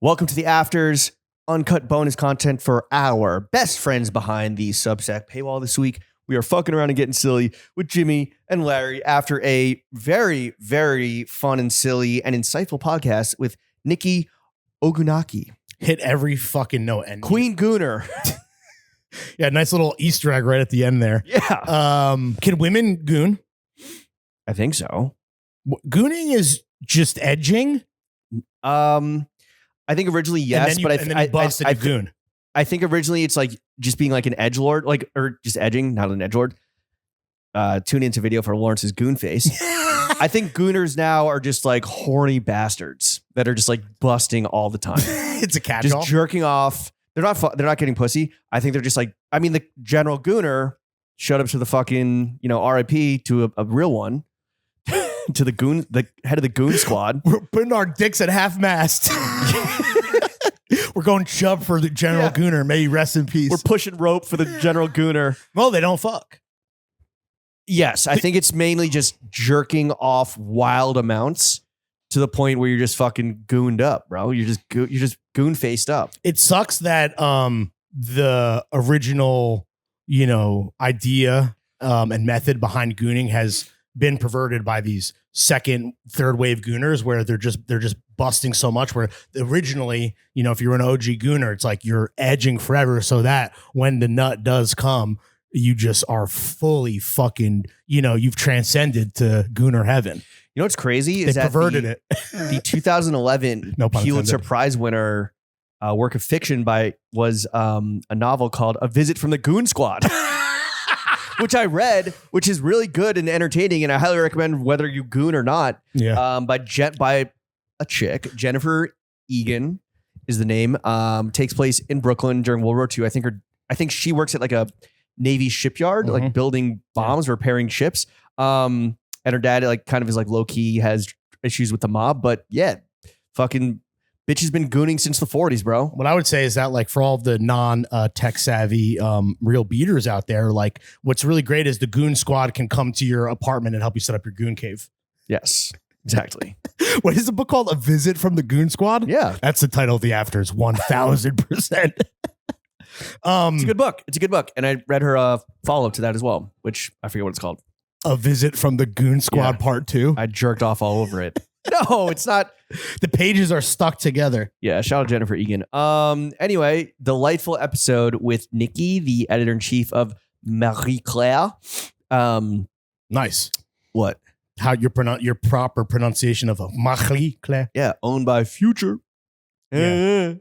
Welcome to the Afters, uncut bonus content for our best friends behind the Substack paywall this week. We are fucking around and getting silly with Jimmy and Larry after a very, very fun and silly and insightful podcast with Nikki Ogunaki. Hit every fucking note. And Queen Gooner. Yeah, nice little Easter egg right at the end there. Yeah. Can women goon? I think so. Gooning is just edging. I think originally yes, and but then you busted a goon. I think originally it's like just being like an edgelord, like, or just edging, not an edgelord. Tune into video for Lawrence's goon face. I think gooners now are just like horny bastards that are just like busting all the time. It's a catch-all. Just jerking off. They're not getting pussy. I think they're just like, I mean, the general gooner showed up to the fucking, RIP to a real one. To the goon, the head of the goon squad. We're putting our dicks at half mast. We're going chub for the general gooner. May he rest in peace. We're pushing rope for the general gooner. Well, they don't fuck. Yes, I think it's mainly just jerking off wild amounts to the point where you're just fucking gooned up, bro. You're just goon faced up. It sucks that the original, idea and method behind gooning has been perverted by these second, third wave gooners where they're just busting so much, where originally, if you're an OG gooner, it's like you're edging forever so that when the nut does come, you just are fully fucking, you've transcended to gooner heaven. You know what's crazy They is that perverted it. The 2011 No pun Pulitzer intended. Prize winner work of fiction was a novel called A Visit from the Goon Squad. Which I read, which is really good and entertaining, and I highly recommend whether you goon or not. Yeah. By a chick, Jennifer Egan is the name. Takes place in Brooklyn during World War II. I think she works at like a Navy shipyard, like building bombs, repairing ships. And her dad like kind of is like low key, has issues with the mob, but yeah, fucking bitch has been gooning since the 40s, bro. What I would say is that, like, for all of the non-tech savvy real beaters out there, like, what's really great is the goon squad can come to your apartment and help you set up your goon cave. Yes, exactly. What is the book called? A Visit from the Goon Squad? Yeah. That's the title of the Afters, 1000%. It's a good book. It's a good book. And I read her follow-up to that as well, which I forget what it's called. A Visit from the Goon Squad Part 2. I jerked off all over it. No, it's not. The pages are stuck together. Yeah, shout out Jennifer Egan. Anyway, delightful episode with Nikki, the editor-in-chief of Marie Claire. Nice. What? How your proper pronunciation of a Marie Claire. Yeah, owned by Future. Yeah.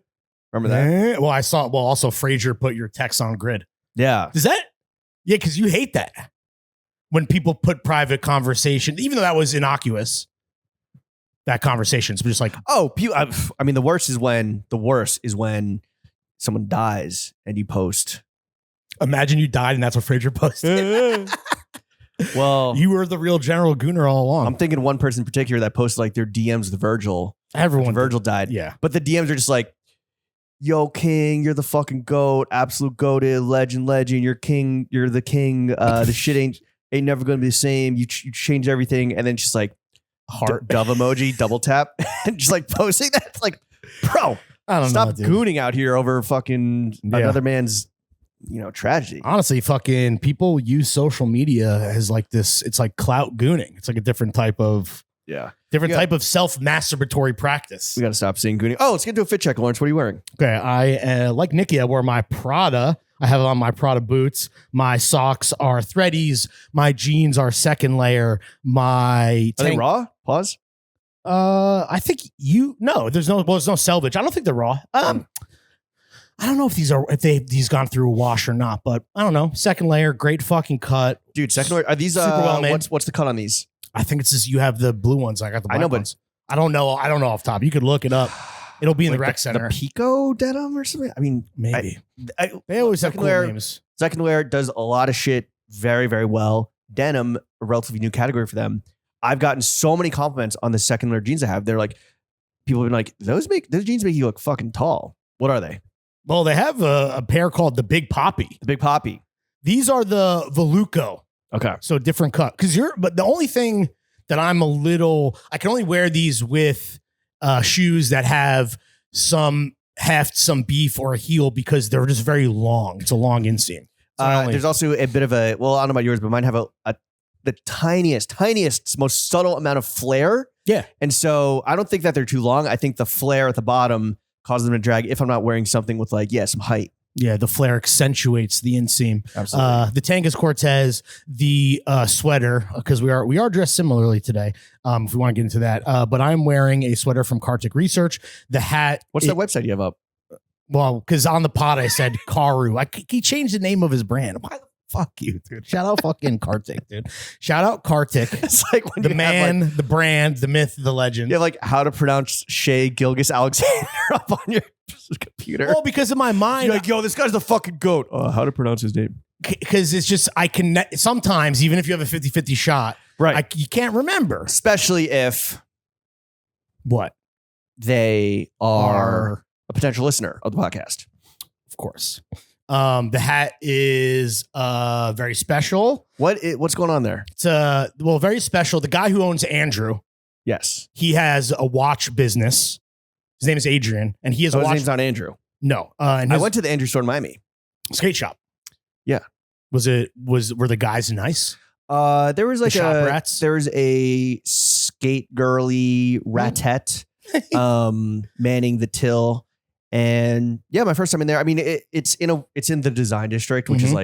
Remember that? Well, also Frasier put your text on grid. Yeah. Does that? Yeah, because you hate that. When people put private conversation, even though that was innocuous, that conversation's just like, oh, I mean, the worst is when someone dies and you post. Imagine you died and that's what Frasier posted. Well, you were the real general gooner all along. I'm thinking one person in particular that posted like their DMs with Virgil. Everyone. Virgil died. Yeah. But the DMs are just like, yo, king, you're the fucking GOAT, absolute goated, legend, you're king, you're the king. The shit ain't never gonna be the same. You changed everything. And then just like heart dove emoji, double tap, and just like posting that. It's like, bro, I don't stop know, dude. gooning out here over fucking another man's, tragedy. Honestly, fucking people use social media as like this. It's like clout gooning. It's like a different type of type of self-masturbatory practice. We got to stop seeing gooning. Oh, let's get into a fit check, Lawrence. What are you wearing? Okay, I like Nikki. I wore my Prada. I have on my Prada boots. My socks are threadies. My jeans are second layer. Are they raw? Pause. I think there's no selvage. I don't think they're raw. I don't know if these gone through a wash or not, but I don't know. Second layer, great fucking cut. Dude, second layer, are these super well made? What's the cut on these? I think it's just you have the blue ones. I got the black ones. I don't know off top. You could look it up. It'll be in the rec center. The Pico denim or something? I mean, maybe. They always have cool names. Second layer does a lot of shit very, very well. Denim, a relatively new category for them. I've gotten so many compliments on the second layer jeans I have. They're like, people have been like, those jeans make you look fucking tall. What are they? Well, they have a pair called the Big Poppy. The Big Poppy. These are the Veluco. Okay. So different cut. But the only thing that I can only wear these with shoes that have some heft, some beef, or a heel because they're just very long. It's a long inseam. There's also a bit of I don't know about yours, but mine have the tiniest, most subtle amount of flare. Yeah. And so I don't think that they're too long. I think the flare at the bottom causes them to drag if I'm not wearing something with some height. Yeah, the flare accentuates the inseam. Absolutely. The Tangas Cortez, the sweater, because we are dressed similarly today. If we want to get into that, but I'm wearing a sweater from Kartik Research. The hat. What's that website you have up? Well, because on the pod I said Karu. He changed the name of his brand. Why the fuck you, dude? Shout out fucking Kartik, dude. Shout out Kartik. It's like when the man, the brand, the myth, the legend. You have how to pronounce Shea Gilgis Alexander up on your computer. Well, because in my mind, you're like, yo, this guy's the fucking GOAT. How to pronounce his name? Because it's just, I can sometimes, even if you have a 50-50 shot, right? You can't remember. Especially if what? They are a potential listener of the podcast. Of course. The hat is very special. What's going on there? It's very special. The guy who owns Andrew, yes, he has a watch business. His name is Adrian, and he has a watch. His name's not Andrew. No, and I went to the Andrew store in Miami. Skate shop. Yeah. Were the guys nice? There was like rats? There was a skate girly ratette manning the till. And yeah, my first time in there. I mean, it's in the design district, which is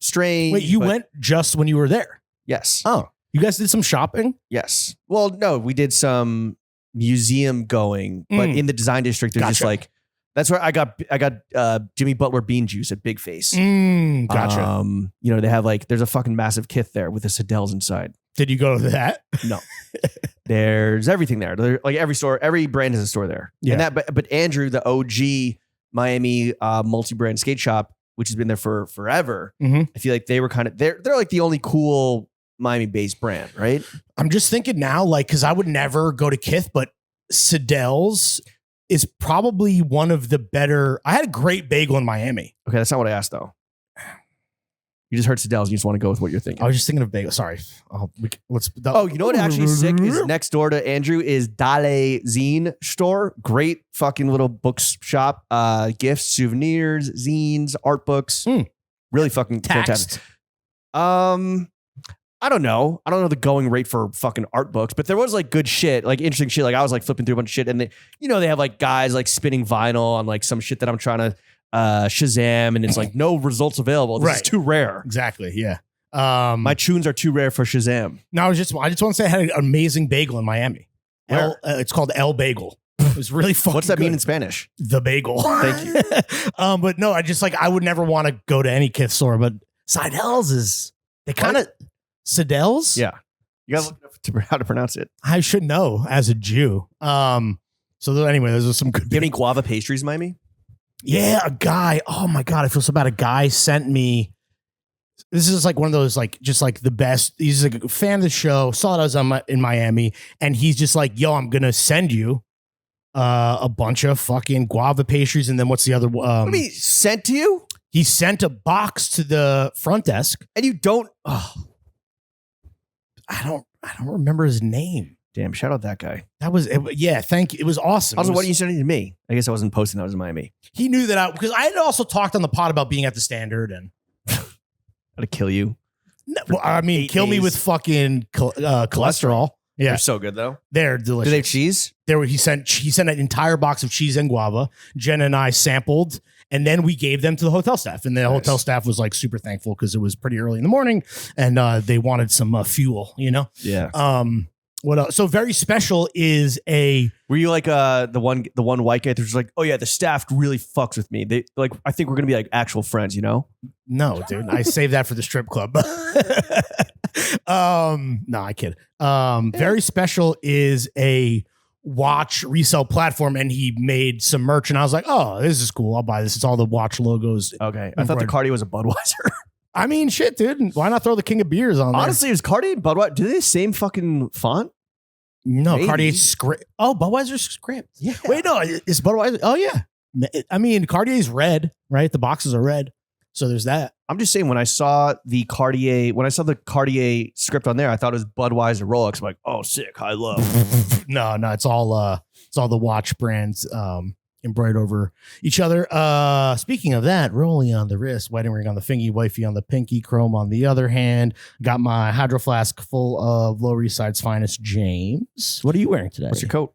strange. Wait, you went just when you were there? Yes. Oh, you guys did some shopping? Yes. Well, no, we did some museum going, but in the design district, there's just that's where I got Jimmy Butler bean juice at Big Face. Gotcha. They have there's a fucking massive kith there with the Sedels inside. Did you go to that? No. There's everything there. Every store, every brand has a store there. Yeah. And but Andrew, the OG Miami multi-brand skate shop, which has been there for forever, I feel like they were they're like the only cool Miami-based brand, right? I'm just thinking now, because I would never go to Kith, but Sedell's is probably one of the better. I had a great bagel in Miami. Okay, that's not what I asked though. You just heard Sedell's. You just want to go with what you're thinking. I was just thinking of bagel. Sorry. You know what actually is sick is next door to Andrew is Dale Zine store. Great fucking little books shop. Gifts, souvenirs, zines, art books. Really fucking fantastic. I don't know the going rate for fucking art books, but there was good shit, interesting shit. I was flipping through a bunch of shit, and they have guys spinning vinyl on some shit that I'm trying to Shazam, and it's no results available. This is too rare. Exactly. Yeah. My tunes are too rare for Shazam. No, I just want to say I had an amazing bagel in Miami. It's called El Bagel. It was really fucking What's that good. mean in Spanish? The bagel. Thank you. But no, I would never want to go to any Kith store, but Sedell's they kind of Sedell's. Yeah. You gotta look up how to pronounce it. I should know as a Jew. Anyway, those are some good. Do you have any guava pastries in Miami? Yeah, a guy. Oh my God, I feel so bad. A guy sent me. This is one of those the best. He's a fan of the show. Saw it I was in Miami, and he's just yo, I'm gonna send you a bunch of fucking guava pastries, and then what's the other? What do you mean sent to you? He sent a box to the front desk, and you don't. Oh, I don't remember his name. Damn! Shout out that guy. That was yeah. Thank you. It was awesome. Also, why didn't you send it to me? I guess I wasn't posting. That was in Miami. He knew that because I had also talked on the pod about being at the Standard and how to kill you. No, well, I mean, kill me with fucking cholesterol. Yeah, they're so good though. They're delicious. Do they have cheese? He sent an entire box of cheese and guava. Jen and I sampled, and then we gave them to the hotel staff, and the hotel staff was super thankful because it was pretty early in the morning, and they wanted some fuel. Yeah. What else? So very special is a. Were you the one white guy that's oh yeah, the staff really fucks with me. They I think we're gonna be actual friends, No, dude, I saved that for the strip club. No, I kid. Very special is a watch resale platform, and he made some merch, and I was like, oh, this is cool. I'll buy this. It's all the watch logos. Okay, I thought the Cartier was a Budweiser. I mean, shit, dude. Why not throw the king of beers on there? Honestly, is Cartier and Budweiser, do they have the same fucking font? No, maybe. Cartier's script. Oh, Budweiser's script. Yeah. Wait, no, it's Budweiser. Oh, yeah. I mean, Cartier's red, right? The boxes are red. So there's that. I'm just saying, when I saw the Cartier script on there, I thought it was Budweiser Rolex. I'm like, oh, sick, high low. No, it's all the watch brands. embroidered over each other. Speaking of that, rolling on the wrist, wedding ring on the fingy, wifey on the pinky, chrome on the other hand. Got my hydro flask full of Lower East Side's finest. James, what are you wearing today? What's your coat?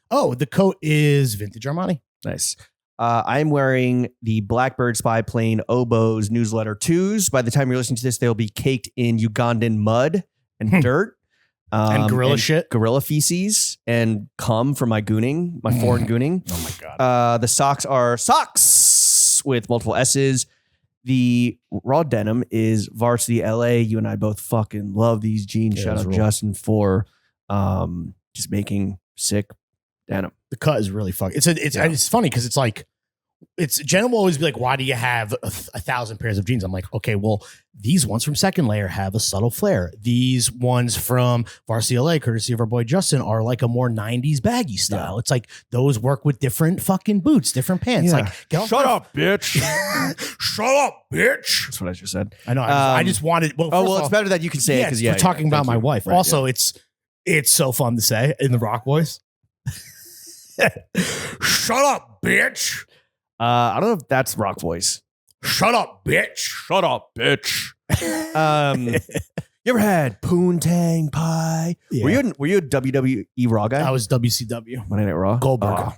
Oh, the coat is vintage Armani. Nice. I'm wearing the Blackbird Spy Plane Oboes newsletter 2s. By the time you're listening to this, they'll be caked in Ugandan mud and dirt. And gorilla shit. Gorilla feces and cum from my gooning, my foreign gooning. Oh my God. The socks are socks with multiple S's. The raw denim is Varsity LA. You and I both fucking love these jeans. Yeah, Shout out Justin for just making sick denim. The cut is really fucking. It's funny because it's like, Jen will always be like, why do you have 1,000 pairs of jeans? I'm like, okay, well, these ones from Second Layer have a subtle flare. These ones from Varsity LA, courtesy of our boy Justin, are like a more 90s baggy style. It's like those work with different fucking boots, different pants. Yeah. Like, shut up, bitch. Shut up, bitch. That's what I just said. I know. I just wanted. Well, it's better that you can say it because we're talking about my wife. Right, also, it's so fun to say in the rock voice. Shut up, bitch. I don't know if that's rock voice. Shut up, bitch. Shut up, bitch. You ever had poontang pie? Yeah. Were you a WWE Raw guy? I was WCW. Monday Night Raw. Goldberg.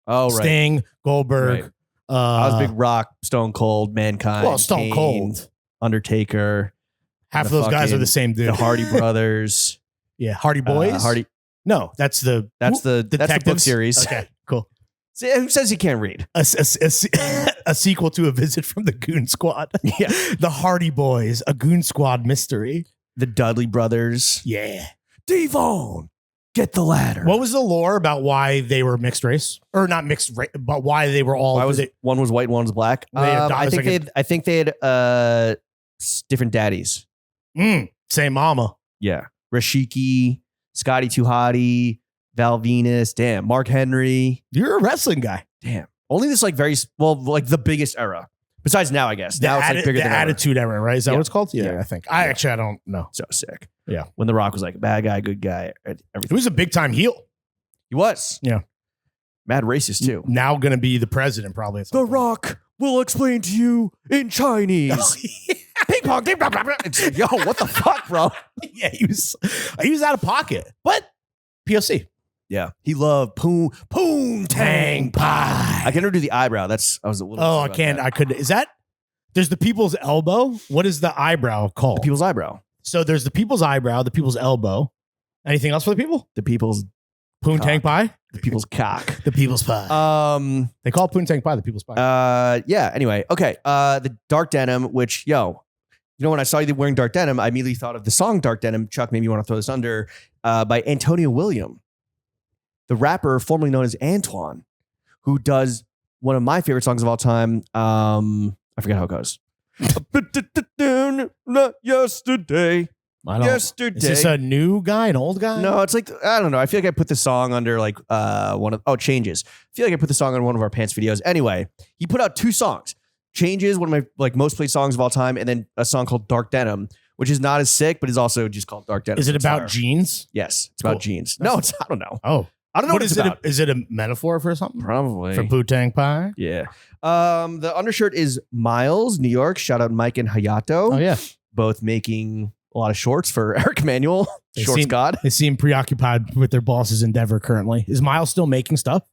Oh, right. Sting, Goldberg. Right. I was Big Rock, Stone Cold, Mankind. Well, Stone Kane, Cold. Undertaker. Half of those guys are the same dude. The Hardy Brothers. Yeah, Hardy Boys. Hardy. No, that's the book series. Okay, cool. See, who says he can't read? A sequel to A Visit from the Goon Squad. Yeah. The Hardy Boys, a Goon Squad mystery. The Dudley Brothers. Yeah. Devon, get the ladder. What was the lore about why they were mixed race? Or not mixed race, but why they were all... One was white and one was black? I think they had different daddies. Same mama. Yeah. Rashiki, Scotty Too Hottie, Val Venus, damn, Mark Henry. You're a wrestling guy. Damn. Only this like the biggest era. Besides now, I guess. Now it's like bigger than Attitude Era, right? Is that what it's called? Yeah, I think. I don't know. So sick. Yeah. When The Rock was like bad guy, good guy, everything. He was a big time heel. He was. Yeah. Mad racist too. Now going to be the president probably. The Rock will explain to you in Chinese. Ping pong, ding, blah, blah, blah. Yo, what the fuck, bro? Yeah, he was out of pocket. But POC. Yeah, he loved poontang pie. I can never do the eyebrow. I was a little. Oh, I can't. I could. Is that? There's the people's elbow. What is the eyebrow called? The people's eyebrow. So there's the people's eyebrow, the people's elbow. Anything else for the people? The people's poontang pie. The people's cock. The people's pie. They call poontang pie the people's pie. Yeah. Anyway, okay. The dark denim, which when I saw you wearing dark denim, I immediately thought of the song "Dark Denim." Chuck, maybe you want to throw this under by Antonio William, the rapper formerly known as Antoine, who does one of my favorite songs of all time. I forget how it goes. Yesterday. Yesterday. Is this a new guy, an old guy? No, it's like, I don't know. I feel like I put the song under like Changes. I feel like I put the song on one of our Pants videos. Anyway, he put out 2 songs. Changes, one of my like most played songs of all time, and then a song called Dark Denim, which is not as sick, but is also just called Dark Denim. Is it about jeans? Yes, it's about jeans. No, I don't know. Oh. I don't know what it's about. Is it a metaphor for something? Probably. For poontang pie? Yeah. The undershirt is Miles, New York. Shout out Mike and Hayato. Oh, yeah. Both making a lot of shorts for Eric Emanuel. Shorts God. They seem preoccupied with their boss's endeavor currently. Is Miles still making stuff?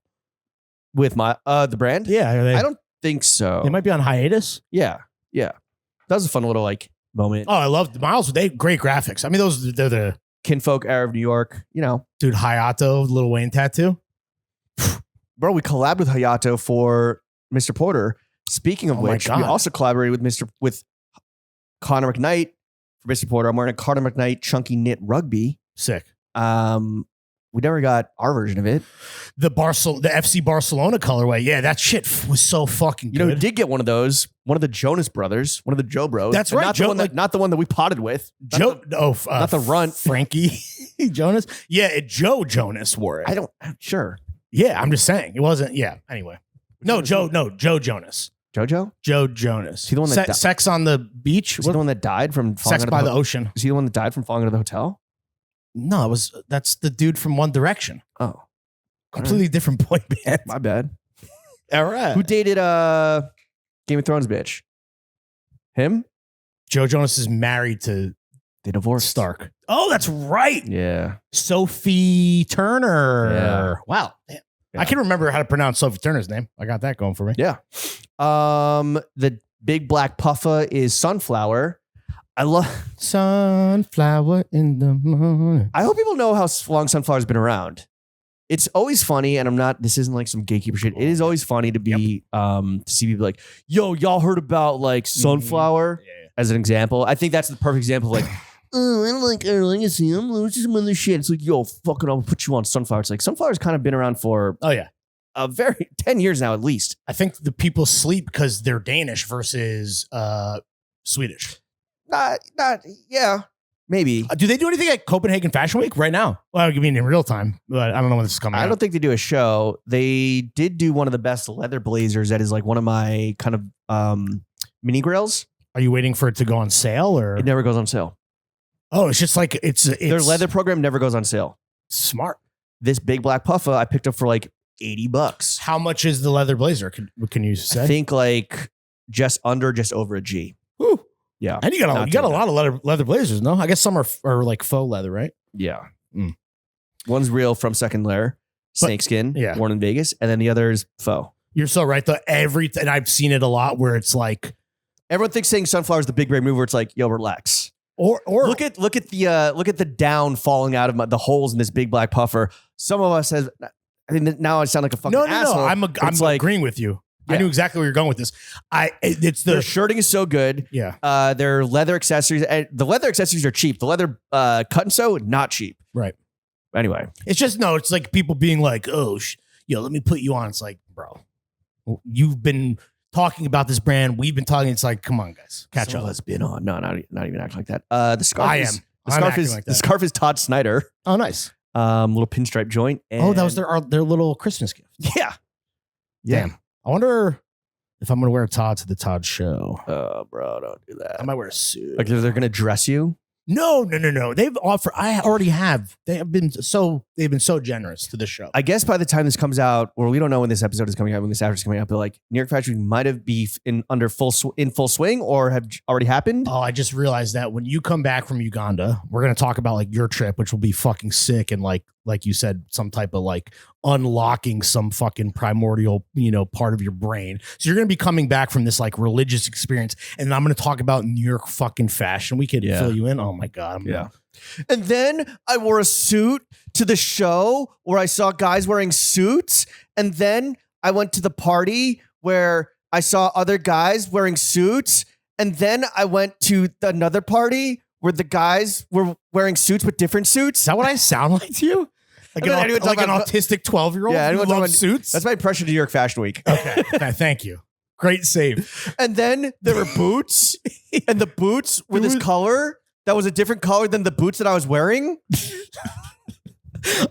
With the brand? Yeah. I don't think so. They might be on hiatus. Yeah. That was a fun little like moment. Oh, I loved Miles. They great graphics. I mean, they're the kinfolk era of New York, Dude, Hayato, Lil Wayne tattoo. Bro, we collabed with Hayato for Mr. Porter. Speaking of which, we also collaborated with Connor McKnight for Mr. Porter. I'm wearing a Connor McKnight chunky knit rugby. Sick. We never got our version of it. The FC Barcelona colorway. Yeah, that shit was so fucking good. We did get one of those. One of the Jonas brothers. One of the Joe bros. That's right. Not the one that we potted with. Not the runt. Frankie Jonas. Yeah, Joe Jonas wore it. Sure. Yeah, I'm just saying. It wasn't. Yeah. Anyway. Joe Jonas. JoJo? Joe Jonas. Is he the one that Sex on the Beach? Is he the one that died from falling Sex by the Ocean? Is he the one that died from falling into the hotel? No, that's the dude from One Direction. Oh. Completely different boy band. My bad. All right. Who dated Game of Thrones bitch? Him? Joe Jonas is married to They divorced. Stark. Oh, that's right. Yeah. Sophie Turner. Yeah. Wow. Damn. Yeah. I can remember how to pronounce Sophie Turner's name. I got that going for me. Yeah. The big black puffer is Sunflower. I love Sunflower in the morning. I hope people know how long Sunflower's been around. It's always funny, and this isn't like some gatekeeper shit. It is always funny to be to see people like, yo, y'all heard about like Sunflower as an example. I think that's the perfect example of like, oh, I don't like our legacy. I'm losing some other shit. It's like, yo, fucking I'll put you on Sunflower. It's like Sunflower's kind of been around for a very 10 years now at least. I think the people sleep because they're Danish versus Swedish. Yeah, maybe. Do they do anything at Copenhagen Fashion Week right now? Well, I mean in real time, but I don't know when this is coming out. I don't think they do a show. They did do one of the best leather blazers that is like one of my kind of mini grills. Are you waiting for it to go on sale or? It never goes on sale. Oh, it's just like it's their leather program never goes on sale. Smart. This big black puffer I picked up for like $80. How much is the leather blazer? Can you say? I think like just over a G. Woo. Yeah. And you got a lot of leather blazers, no? I guess some are like faux leather, right? Yeah. One's real from Second Lair, snakeskin, yeah. worn in Vegas, and then the other is faux. You're so right. And I've seen it a lot where it's like everyone thinks saying Sunflower is the big brave move where it's like, yo, relax. Or look at the down falling out of the holes in this big black puffer. Some of us have. I mean, now I sound like a fucking asshole. No. I'm like, agreeing with you. Yeah. I knew exactly where you're going with this. Their shirting is so good. Yeah. Their leather accessories. The leather accessories are cheap. The leather cut and sew, not cheap. Right. Anyway, it's just it's like people being like, oh, let me put you on. It's like, bro, you've been talking about this brand. We've been talking. It's like, come on, guys, catch up. Has been on. No, not even acting like that. The scarf. The scarf is Todd Snyder. Oh, nice. Little pinstripe joint. And that was their little Christmas gift. Yeah. Damn. I wonder if I'm going to wear a Todd to the Todd show. Oh, bro, don't do that. I might wear a suit. Like they're going to dress you? No. They've offered. I already have. They've been so generous to the show. I guess by the time this comes out, or we don't know when this episode is coming out, when this after is coming out, but like New York Fashion Week might have been in full swing or have already happened. Oh, I just realized that when you come back from Uganda, we're gonna talk about like your trip, which will be fucking sick, and like you said, some type of like unlocking some fucking primordial part of your brain. So you're gonna be coming back from this like religious experience, and I'm gonna talk about New York fucking fashion. We could fill you in. Oh my god, And then I wore a suit to the show where I saw guys wearing suits. And then I went to the party where I saw other guys wearing suits. And then I went to another party where the guys were wearing suits with different suits. Is that what I sound like to you? Like an autistic 12-year-old who loves suits? That's my impression of New York Fashion Week. Okay, thank you. Great save. And then there were boots. And the boots were this color. That was a different color than the boots that I was wearing.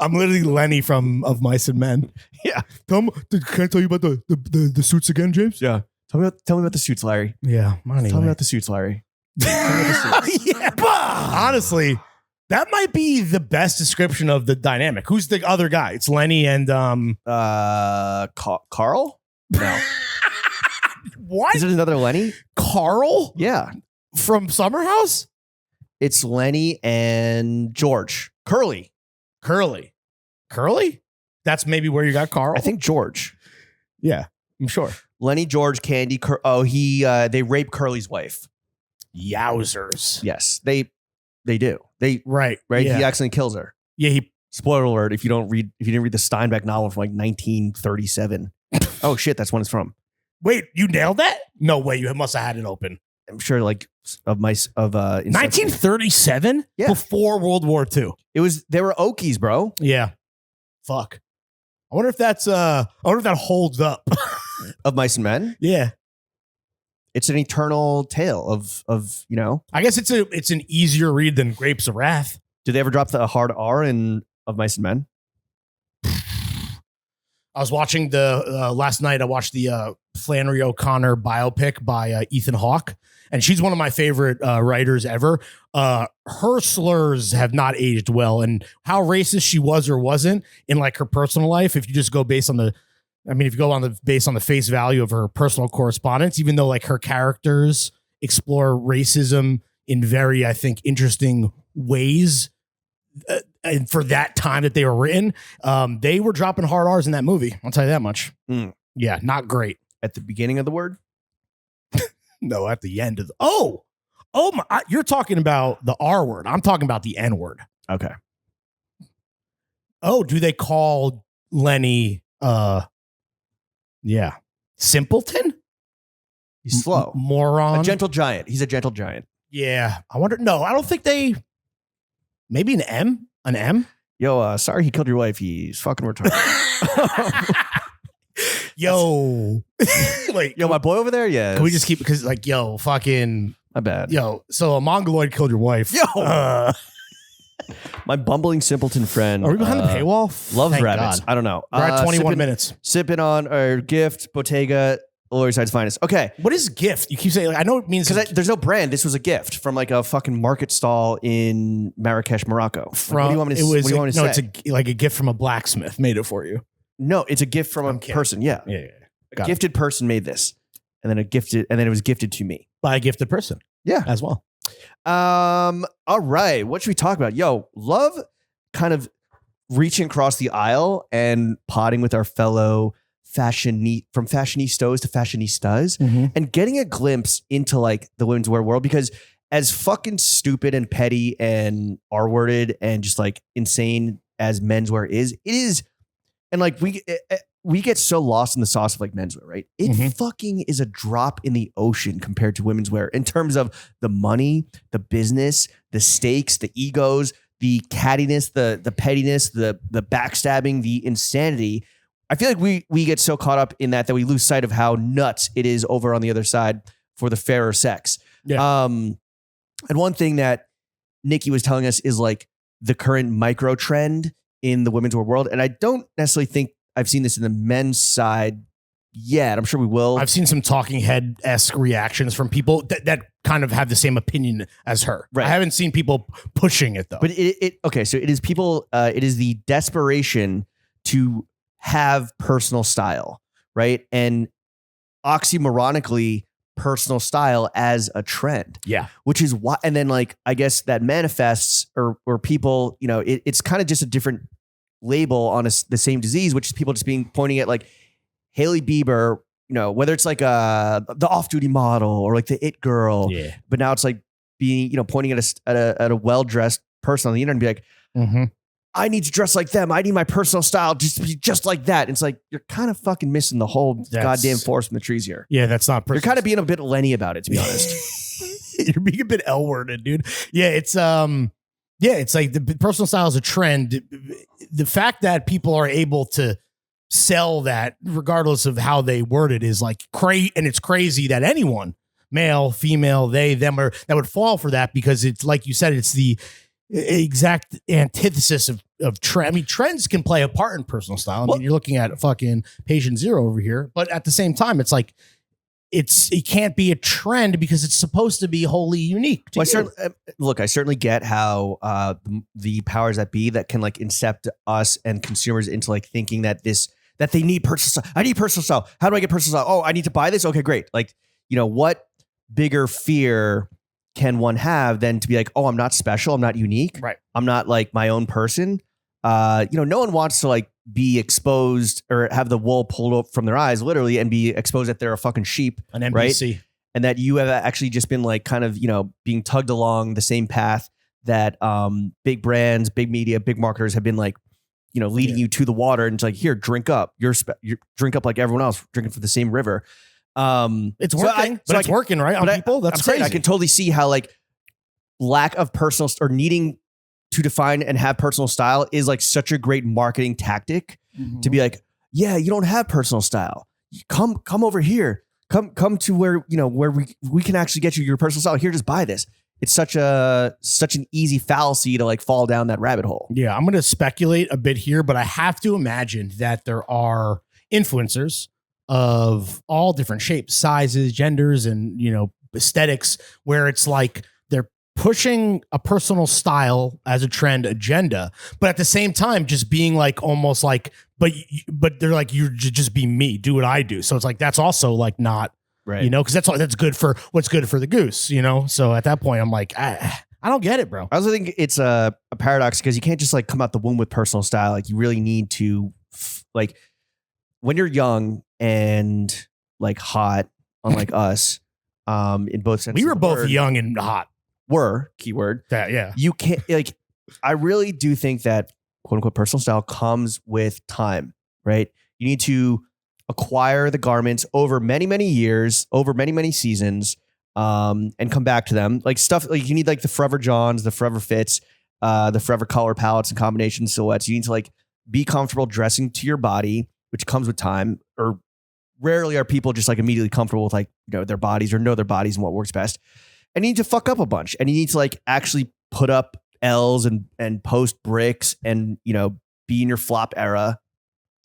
I'm literally Lenny of Mice and Men. Yeah. Can I tell you about the suits again, James? Yeah. Tell me about the suits, Larry. Yeah. Tell me about the suits, Larry. Yeah. Honestly, that might be the best description of the dynamic. Who's the other guy? It's Lenny and Carl? No. What? Is it another Lenny? Carl? Yeah. From Summer House? It's Lenny and George. Curly? That's maybe where you got Carl? I think George. Yeah, I'm sure. Lenny, George, Candy. They rape Curly's wife. Yowzers. Yes, they do. Right. Yeah. He accidentally kills her. Yeah. Spoiler alert: if you didn't read the Steinbeck novel from like 1937. Oh shit, that's when it's from. Wait, you nailed that? No way. You must have had it open. I'm sure, like 1937. Yeah, before World War II. They were Okies, bro. Yeah. Fuck. I wonder if that holds up. Of Mice and Men. Yeah. It's an eternal tale of I guess it's an easier read than Grapes of Wrath. Did they ever drop the hard R in Of Mice and Men? I was watching last night. I watched the Flannery O'Connor biopic by Ethan Hawke, and she's one of my favorite writers ever. Her slurs have not aged well, and how racist she was or wasn't in like her personal life. If you just go based on the I mean, if you go based on the face value of her personal correspondence, even though like her characters explore racism in very, I think, interesting ways, and for that time that they were written, they were dropping hard R's in that movie. I'll tell you that much. Yeah, not great. At the beginning of the word? No, at the end of the. Oh my! You're talking about the R word. I'm talking about the N word. Okay. Oh, do they call Lenny? Yeah, simpleton. He's slow. Moron. A gentle giant. He's a gentle giant. Yeah, I wonder. No, I don't think they. Maybe an M. An M. Yo, sorry he killed your wife. He's fucking retarded. Yo, wait, yo, my boy over there. Yeah, can we just keep because like, yo, fucking, my bad. Yo, so a mongoloid killed your wife. Yo, my bumbling simpleton friend. Are we behind the paywall? Loves Thank rabbits. God. I don't know. We're at 21 minutes. Sipping on our gift, Bottega, Lower Side's finest. Okay, what is gift? You keep saying. Like, I know it means because there's no brand. This was a gift from like a fucking market stall in Marrakesh, Morocco. From what do you want me to, what do you want me to say? It's like a gift from a blacksmith made it for you. No, it's a gift from a person. Yeah. A gifted person made this, and then it was gifted to me by a gifted person. Yeah, as well. All right. What should we talk about? Yo, love kind of reaching across the aisle and potting with our fellow from fashionistas to fashionistas, and getting a glimpse into like the women's wear world, because as fucking stupid and petty and R-worded and just like insane as menswear is, it is. And like we get so lost in the sauce of like menswear, right? It fucking is a drop in the ocean compared to women's wear in terms of the money, the business, the stakes, the egos, the cattiness, the pettiness, the backstabbing, the insanity. I feel like we get so caught up in that we lose sight of how nuts it is over on the other side for the fairer sex. Yeah. And one thing that Nikki was telling us is like the current micro trend in the women's wear world. And I don't necessarily think I've seen this in the men's side yet. I'm sure we will. I've seen some talking head-esque reactions from people that kind of have the same opinion as her. Right. I haven't seen people pushing it though. But okay, so it is people, it is the desperation to have personal style, right? And oxymoronically, personal style as a trend. Yeah. Which is why, and then like, I guess that manifests or people, you know, it's kind of just a different label on the same disease, which is people just pointing at like Hailey Bieber, you know, whether it's like the off-duty model or like the it girl, but now it's like being, you know, pointing at a well-dressed person on the internet and be like, I need to dress like them. I need my personal style just to be just like that. And it's like, you're kind of fucking missing the whole goddamn forest from the trees here. Yeah, that's not You're kind of being a bit Lenny about it, to be honest. You're being a bit L-worded, dude. Yeah, it's like the personal style is a trend. The fact that people are able to sell that regardless of how they word it is like crazy. And it's crazy that anyone, male, female, they, them, or that would fall for that, because it's like you said, it's the exact antithesis of trend. I mean, trends can play a part in personal style. I mean, you're looking at fucking patient zero over here, but at the same time, it's like, it can't be a trend because it's supposed to be wholly unique. I certainly get how the powers that be that can like incept us and consumers into like thinking that they need personal style. I need personal style. How do I get personal style? Oh, I need to buy this. Okay, great. Like, you know, what bigger fear can one have than to be like, oh, I'm not special. I'm not unique. Right. I'm not like my own person. You know, no one wants to like be exposed or have the wool pulled up from their eyes, literally, and be exposed that they're a fucking sheep. An NPC. Right? And that you have actually just been like kind of, you know, being tugged along the same path that big brands, big media, big marketers have been like, you know, leading you to the water and it's like, here, drink up. You're drink up like everyone else, drinking from the same river. It's working, it's working, right? On people. That's crazy. I can totally see how like lack of personal or needing to define and have personal style is like such a great marketing tactic to be like, yeah, you don't have personal style. Come over here. Come to where, you know, where we can actually get you your personal style. Here, just buy this. It's such an easy fallacy to like fall down that rabbit hole. Yeah, I'm going to speculate a bit here, but I have to imagine that there are influencers of all different shapes, sizes, genders, and, you know, aesthetics where it's like they're pushing a personal style as a trend agenda, but at the same time, just being like almost like, but they're like, you just be me, do what I do. So it's like, that's also like not, Right. you know, because that's good for what's good for the goose, you know? So at that point, I'm like, I don't get it, bro. I also think it's a paradox because you can't just like come out the womb with personal style. Like you really need to like when you're young and like hot, unlike us, in both senses. We were both young and hot. Were keyword. Yeah. You can't like. I really do think that quote unquote personal style comes with time, right? You need to acquire the garments over many, many years, over many, many seasons, and come back to them. Like stuff like you need like the Forever Johns, the Forever Fits, the Forever color palettes and combination silhouettes. You need to like be comfortable dressing to your body, which comes with time. Or rarely are people just like immediately comfortable with like, you know, their bodies or know their bodies and what works best. And you need to fuck up a bunch, and you need to like actually put up L's and post bricks and, you know, be in your flop era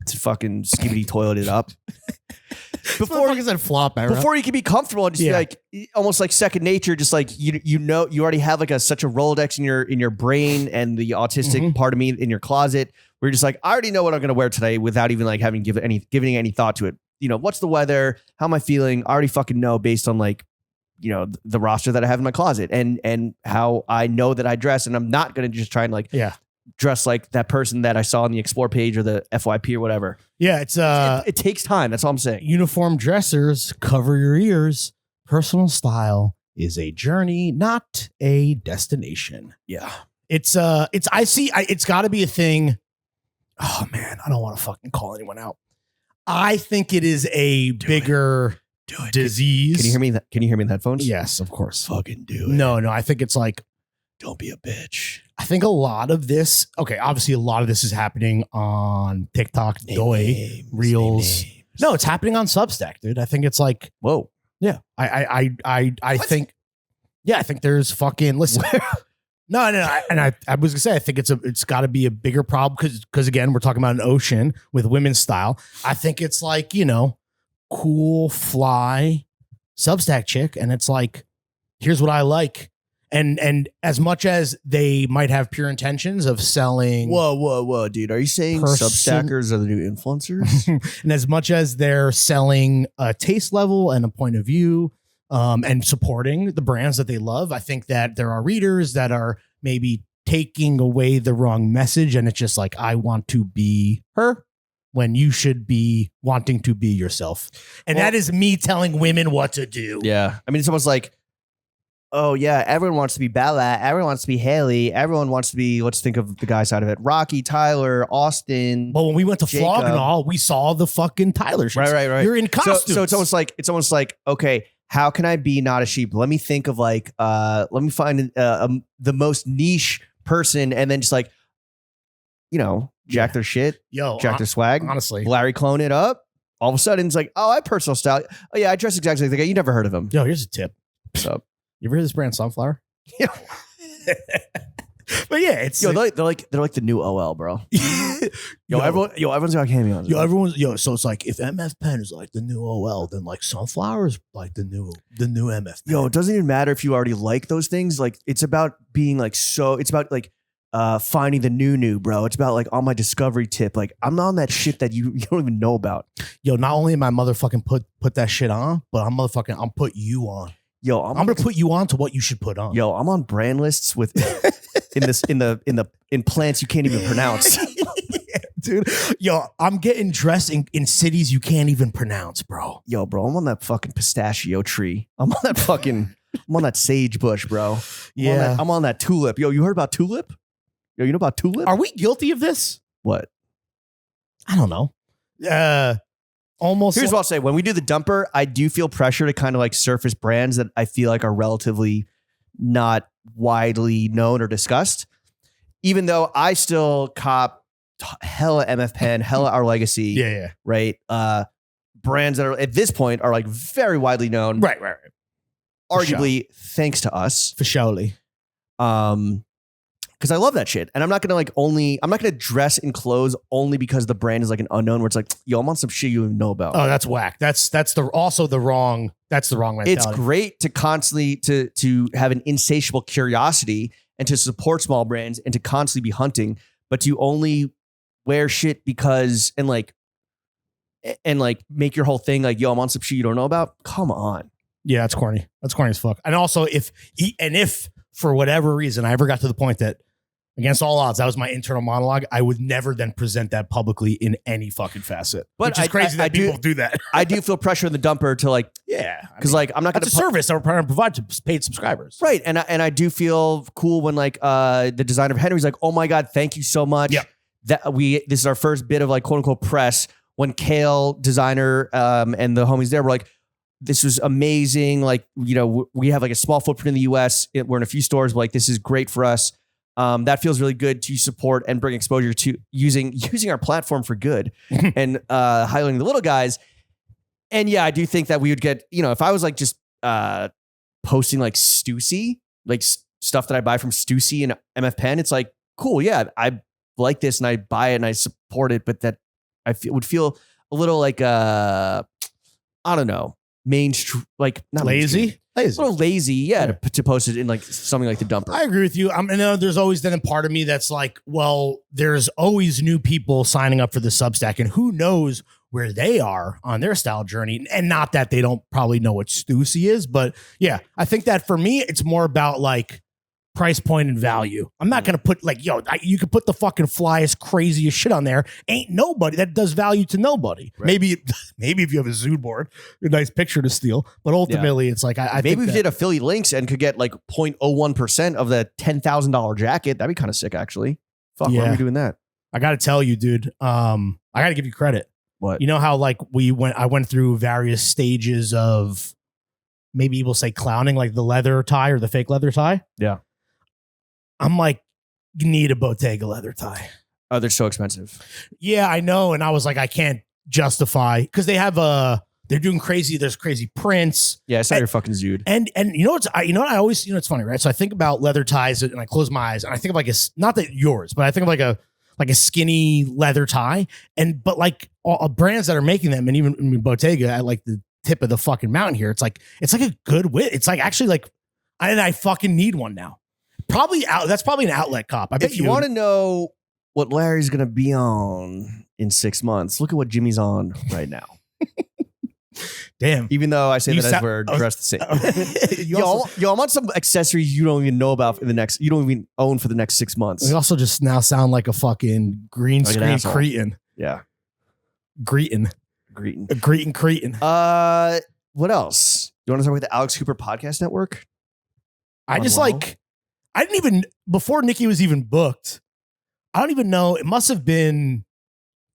to fucking skibbity toilet it up. Before you said flop era. Before you can be comfortable and just be like almost like second nature, just like you know you already have like such a Rolodex in your brain and the autistic part of me in your closet where you're just like, I already know what I'm gonna wear today without even like having giving any thought to it. You know, what's the weather? How am I feeling? I already fucking know based on like, you know, the roster that I have in my closet and how I know that I dress, and I'm not gonna just try and like dress like that person that I saw on the Explore page or the FYP or whatever. Yeah, it's it takes time. That's all I'm saying. Uniform dressers, cover your ears. Personal style is a journey, not a destination. Yeah. It's got to be a thing. Oh man, I don't want to fucking call anyone out. I think it is a bigger disease. Can you hear me? Can you hear me in the headphones? Yes, of course. Fucking do it. No, I think it's like, don't be a bitch. I think a lot of this, obviously a lot of this is happening on TikTok, Reels. No, it's happening on Substack, dude. I think it's like, whoa. Yeah. I think, I think there's fucking, listen. No. I was gonna say, I think it's got to be a bigger problem because again, we're talking about an ocean with women's style. I think it's like, you know, cool, fly Substack chick, and it's like, here's what I like. And as much as they might have pure intentions of selling, whoa, dude, are you saying Substackers are the new influencers? And as much as they're selling a taste level and a point of view, and supporting the brands that they love, I think that there are readers that are maybe taking away the wrong message, and it's just like, I want to be her when you should be wanting to be yourself, and that is me telling women what to do. Yeah, I mean, it's almost like, oh yeah, everyone wants to be Bella, everyone wants to be Haley, everyone wants to be, let's think of the guy side of it, Rocky, Tyler, Austin. But when we went to Flog and all, we saw the fucking Tyler shit. Right. You're in costumes. So it's almost like, okay, how can I be not a sheep? Let me think of like, let me find the most niche person, and then just like, you know, jack their shit, jack their swag. Honestly, Larry clone it up. All of a sudden, it's like, oh, I have personal style. Oh yeah, I dress exactly like the guy. You never heard of him. Yo, here's a tip. What's up? You ever heard this brand Sunflower? Yeah. But yeah, it's they're like the new OL, bro. Everyone's got cameos. So it's like, if MF Pen is like the new OL, then like Sunflower is like the new MF Pen. It doesn't even matter if you already like those things. Like, it's about being like, it's about like finding the new, bro. It's about like on my discovery tip. Like, I'm not on that shit that you don't even know about. Yo, not only am I motherfucking put that shit on, but I'm put you on. Yo, I'm gonna put you on to what you should put on. Yo, I'm on brand lists with in plants you can't even pronounce. Yeah, dude. Yo, I'm getting dressed in cities you can't even pronounce, bro. Yo, bro, I'm on that fucking pistachio tree. I'm on that sage bush, bro. I'm on that tulip. Yo, you heard about tulip? Yo, you know about tulip? Are we guilty of this? What? I don't know. Almost. Here's what I'll say. When we do the dumper, I do feel pressure to kind of like surface brands that I feel like are relatively not widely known or discussed. Even though I still cop hella MF Pen, hella Our Legacy. Yeah. Right? Brands that are at this point are like very widely known. Right. Arguably, thanks to us. For surely. because I love that shit. And I'm not going to dress in clothes only because the brand is like an unknown where it's like, yo, I'm on some shit you don't even know about. Oh, that's whack. That's the wrong mentality. It's great to constantly to have an insatiable curiosity and to support small brands and to constantly be hunting, but to only wear shit because and make your whole thing like, yo, I'm on some shit you don't know about. Come on. Yeah, that's corny. That's corny as fuck. And also if for whatever reason I ever got to the point that against all odds, that was my internal monologue, I would never then present that publicly in any fucking facet. But which is crazy that people do that. I do feel pressure in the dumper to like, because I'm not going to. It's a service that we're trying to provide to paid subscribers, right? And I do feel cool when like the designer of Henry's like, oh my god, thank you so much. Yeah, this is our first bit of like quote unquote press. When Kale designer and the homies there were like, this was amazing. Like, you know, we have like a small footprint in the US. We're in a few stores, but like, this is great for us. That feels really good to support and bring exposure to using our platform for good and highlighting the little guys. And yeah, I do think that we would get, you know, if I was like just posting like Stussy, like stuff that I buy from Stussy and MF Pen, it's like, cool. Yeah, I like this and I buy it and I support it, but that would feel a little like, I don't know. Mainstream, like not lazy, a little lazy, yeah. To post it in like something like the dumper. I agree with you. I know there's always then a part of me that's like, well, there's always new people signing up for the Substack, and who knows where they are on their style journey. And not that they don't probably know what Stussy is, but yeah, I think that for me, it's more about like price point and value. I'm not going to put like, yo, you could put the fucking flyest, craziest shit on there. Ain't nobody that does value to nobody. Right. Maybe if you have a Zoom board, a nice picture to steal, but ultimately it's like, I maybe think we did affiliate links and could get like 0.01% of the $10,000 jacket. That'd be kind of sick, actually. Fuck, why are we doing that? I got to tell you, dude, I got to give you credit. What? You know how like I went through various stages of maybe we'll say clowning, like the leather tie or the fake leather tie. Yeah. I'm like, you need a Bottega leather tie. Oh, they're so expensive. Yeah, I know. And I was like, I can't justify because they have they're doing crazy. There's crazy prints. Yeah, it's not your fucking Zood. And you know what's I always, you know, it's funny, right? So I think about leather ties and I close my eyes and I think of like not that yours, but I think of like a skinny leather tie. But like all brands that are making them, and even Bottega at like the tip of the fucking mountain here, it's like a good width. It's like actually like I fucking need one now. That's probably an outlet cop. I bet if you want to know what Larry's going to be on in 6 months, look at what Jimmy's on right now. Damn. Even though I say that as we're dressed the same. Yo, I'm on some accessories you don't even know about you don't even own for the next 6 months. We also just now sound like a fucking green screen cretin. Yeah. Greetin. Cretin. What else? You want to start with the Alex Cooper Podcast Network? I didn't even, before Nikki was even booked, I don't even know. It must have been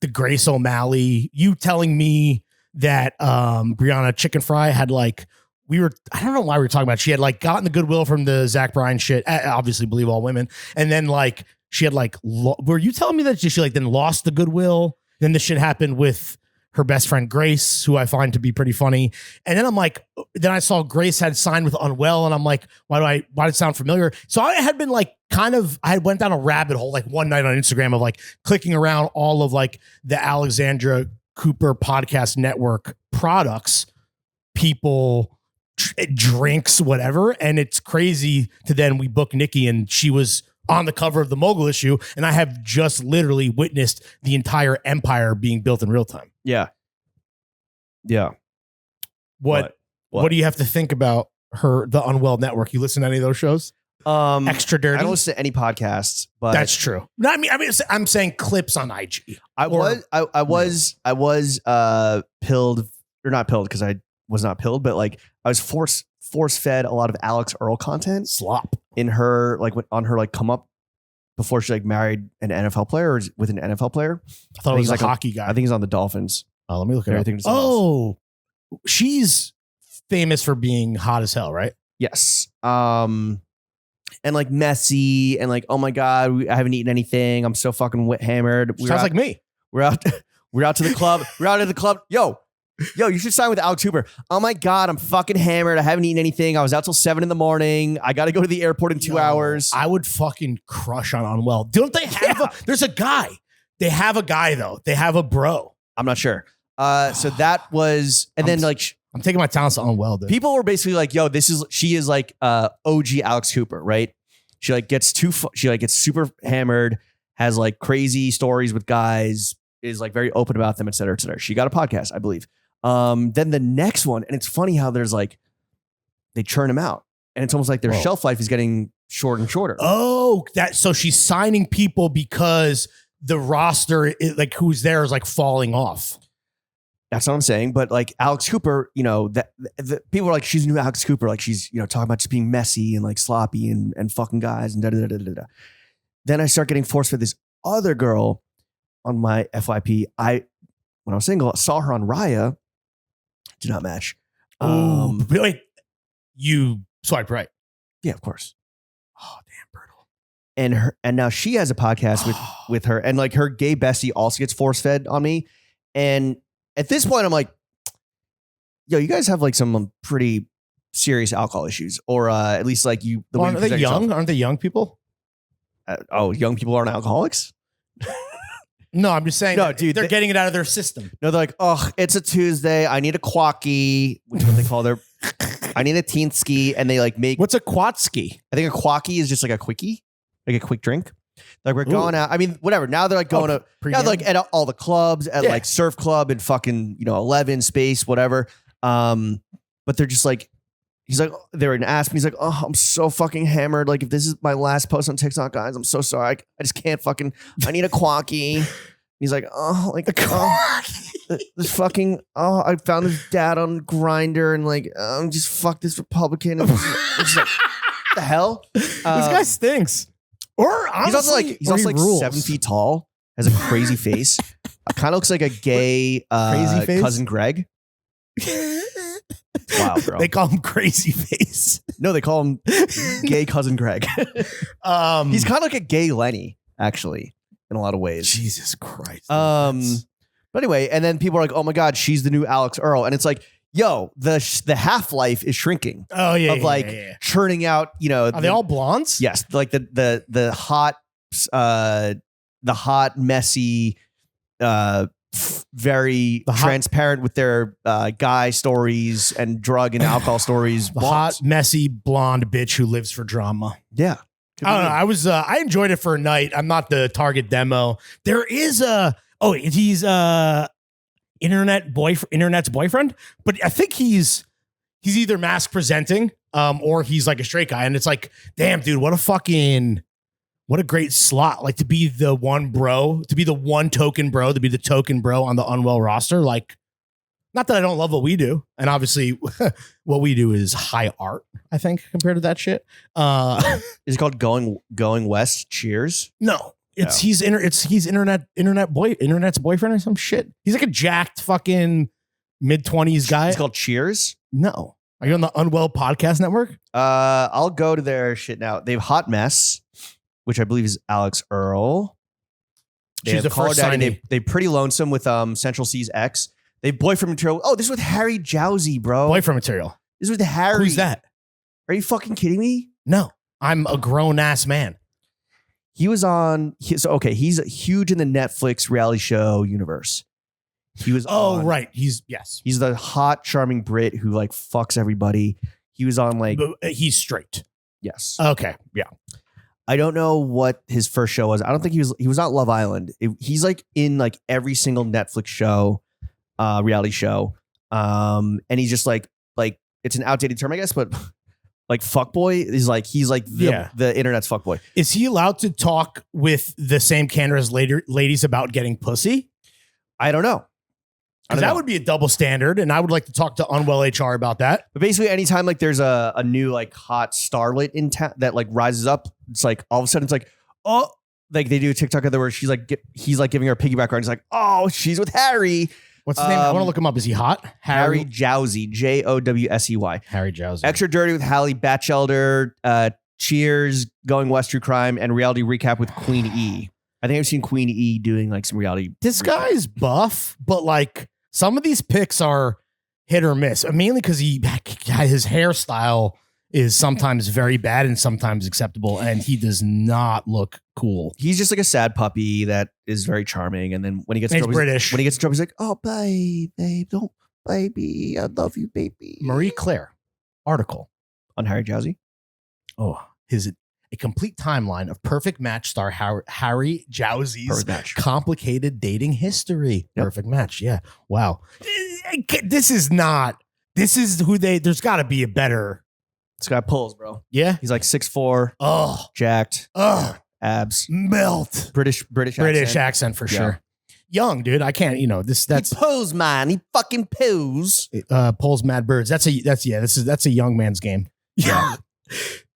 the Grace O'Malley, you telling me that Brianna Chicken Fry had like, I don't know why we were talking about it. She had like gotten the goodwill from the Zach Bryan shit. Obviously believe all women. And then like, she had like, were you telling me that she like then lost the goodwill? Then this shit happened with her best friend Grace, who I find to be pretty funny. And then I'm like, then I saw Grace had signed with Unwell, and I'm like, why did it sound familiar? So I had been like I went down a rabbit hole like one night on Instagram of like clicking around all of like the Alexandra Cooper Podcast Network products, people, drinks, whatever. And it's crazy to then we book Nikki and she was on the cover of the Mogul issue, and I have just literally witnessed the entire empire being built in real time. Yeah. Yeah. What do you have to think about the Unwell Network? You listen to any of those shows? Extra Dirty? I don't listen to any podcasts, but that's true. No, I mean, I'm saying clips on IG. I was pilled, or not pilled because I was not pilled, but like I was force fed a lot of Alex Earl content. Slop. In her, like on her like come up before she like married an NFL player or with an NFL player. I thought he was like a hockey guy. I think he's on the Dolphins. Oh, let me look at it. Oh, she's famous for being hot as hell, right? Yes. And like messy and like, oh my God, I haven't eaten anything. I'm so fucking hammered. Sounds like me. We're out to the club. We're out at the club. Yo, yo, you should sign with Alex Cooper. Oh my God, I'm fucking hammered. I haven't eaten anything. I was out till 7 a.m. I got to go to the airport in 2 hours. I would fucking crush on Unwell. Don't they have there's a guy. They have a guy though. They have a bro. I'm not sure. So that was, and then like, I'm taking my talents to Unwell, dude. people were basically like, yo, she is like OG Alex Cooper, right? She like gets gets super hammered, has like crazy stories with guys, is like very open about them, et cetera, et cetera. She got a podcast, I believe. Then the next one, and it's funny how there's like, they churn them out. And it's almost like their shelf life is getting shorter and shorter. Oh, so she's signing people because the roster, like who's there, is like falling off. That's what I'm saying. But like Alex Cooper, you know, that people are like, she's new Alex Cooper. Like she's, you know, talking about just being messy and like sloppy and fucking guys and da da da da da. Then I start getting forced for this other girl on my FYP. When I was single, saw her on Raya. Did not match. Wait, you swiped right? Yeah, of course. Oh, damn, brutal. And now she has a podcast with her, and like her gay bestie also gets force fed on me. And at this point, I'm like, yo, you guys have like some pretty serious alcohol issues, or at least like you. Aren't they young? Aren't they young people? Young people aren't alcoholics. No, I'm just saying. No, dude, they're getting it out of their system. No, they're like, oh, it's a Tuesday. I need a quacky, which is what they call their. I need a teenski, and they like make. What's a quatski? I think a quacky is just like a quickie, like a quick drink. Like we're going out. I mean, whatever. Now they're like going to. Now they're like at all the clubs, at like Surf Club and fucking 11 Space, whatever. But they're just like. He's like, they're in Aspen. He's like, oh, I'm so fucking hammered. Like, if this is my last post on TikTok, guys, I'm so sorry. I just can't fucking, I need a quacky. He's like, oh, like, this fucking, I found this dad on Grindr and like, just fuck this Republican. And it's like, what the hell? This guy stinks. Or honestly, he's also like 7 feet tall, has a crazy face. Kind of looks like a gay crazy face? cousin Greg. Wow, bro. They call him Crazy Face. No, they call him Gay Cousin Greg. He's kind of like a gay Lenny, actually, in a lot of ways. Jesus Christ. But anyway, and then people are like, "Oh my God, she's the new Alex Earl," and it's like, "Yo, the half-life is shrinking." Oh yeah, of like churning out. Are they all blondes? Yes, like the hot, messy. Very transparent with their guy stories and drug and alcohol stories. The hot, messy, blonde bitch who lives for drama. Yeah. I don't know. I enjoyed it for a night. I'm not the target demo. There is he's internet's boyfriend, but I think he's either mask presenting or he's like a straight guy. And it's like, damn, dude, what a great slot. Like to be the one bro, to be the one token bro, to be the token bro on the Unwell roster. Like, not that I don't love what we do. And obviously what we do is high art, I think, compared to that shit. Is it called Going West? Cheers? No. He's internet's boyfriend or some shit. He's like a jacked fucking mid-20s guy. It's called Cheers? No. Are you on the Unwell podcast network? I'll go to their shit now. They have Hot Mess, which I believe is Alex Earl. She's the first signing. They Pretty Lonesome with Central C's ex. They Boyfriend Material. Oh, this is with Harry Jowsey, bro. Boyfriend Material. This is with Harry. Who's that? Are you fucking kidding me? No, I'm a grown ass man. He was on. He's huge in the Netflix reality show universe. He was. Right. He's the hot, charming Brit who like fucks everybody. He was on like. He's straight. Yes. Okay. Yeah. I don't know what his first show was. I don't think he was not Love Island. He's like in like every single Netflix show, reality show. And he's just like it's an outdated term, I guess, but like fuckboy is like he's like the internet's fuckboy. Is he allowed to talk with the same candor as ladies about getting pussy? I don't know. That would be a double standard, and I would like to talk to Unwell HR about that. But basically, anytime like there's a new like hot starlet in town that like rises up, it's like all of a sudden it's like, oh, like they do a TikTok of where he's like giving her a piggyback ride. He's like, oh, she's with Harry. What's his name? I want to look him up. Is he hot? Harry Jowsey, Jowsey. Harry Jowsey. Extra Dirty with Hallie Batchelder. Cheers, Going West True Crime, and Reality Recap with Queen E. I think I've seen Queen E doing like some reality. This guy's buff, but like Some of these picks are hit or miss, mainly because his hairstyle is sometimes very bad and sometimes acceptable, and he does not look cool. He's just like a sad puppy that is very charming, and then when he gets in He's trouble, British. When he gets in trouble, he's like, "Oh, babe, don't, baby, I love you, baby." Marie Claire article on Harry Jowsey. Oh, a complete timeline of perfect match star Harry Jowsey's complicated dating history. Yep. Perfect match. Yeah. Wow. This is who there's got to be a better. This guy pulls, bro. Yeah. He's like 6'4". Oh, jacked. Oh, abs. Melt. British accent for sure. Young, dude. I can't, that's he pose, man. He fucking pose. Pulls mad birds. That's a young man's game. Yeah.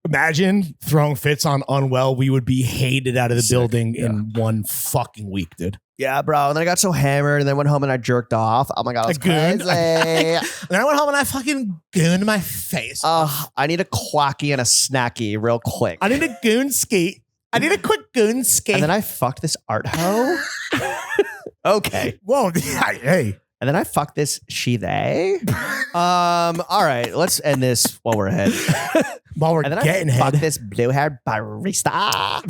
Imagine throwing fits on Unwell. We would be hated out of the building in 1 fucking week, dude. Yeah, bro. And then I got so hammered and then went home and I jerked off. Oh my God. It was crazy. Then I went home and I fucking gooned my face. I need a quacky and a snacky real quick. I need a goon skate. I need a quick goon skate. And then I fucked this art hoe. Okay. Whoa. Hey. And then I fucked this they. All right. Let's end this while we're ahead. While we're getting ahead. Fuck this blue-haired barista.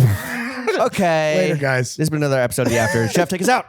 Okay. Later, guys. This has been another episode of The After. Chef, take us out.